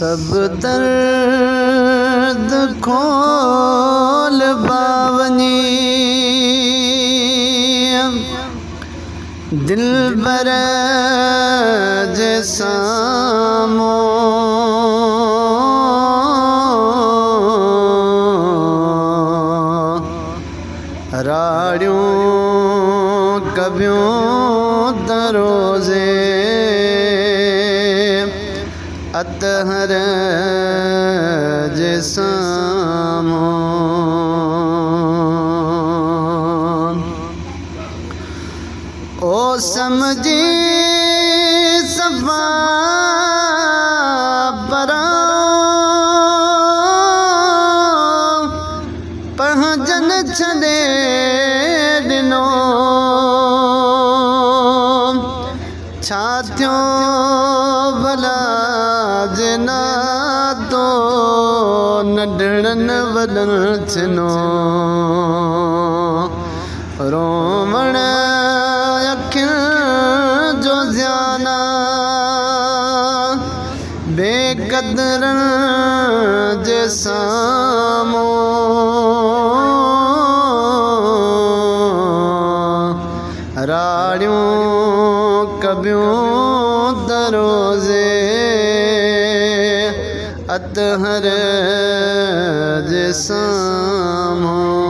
सब दर्द खोल बावनी दिल बर जैसामो राड़ियों कबियों दरोजे अतहर जैसामो ओ समझी सफा बरा पहजन छॾे ॾिनो छा थियो भला जना तो नंढड़नि वॾनि छिनो रोमण अखियुनि जो ज़ियाना बेक़दरनि जे साम्हूं राड़ियों कबियों दरोजे अतहर जे साम्हूं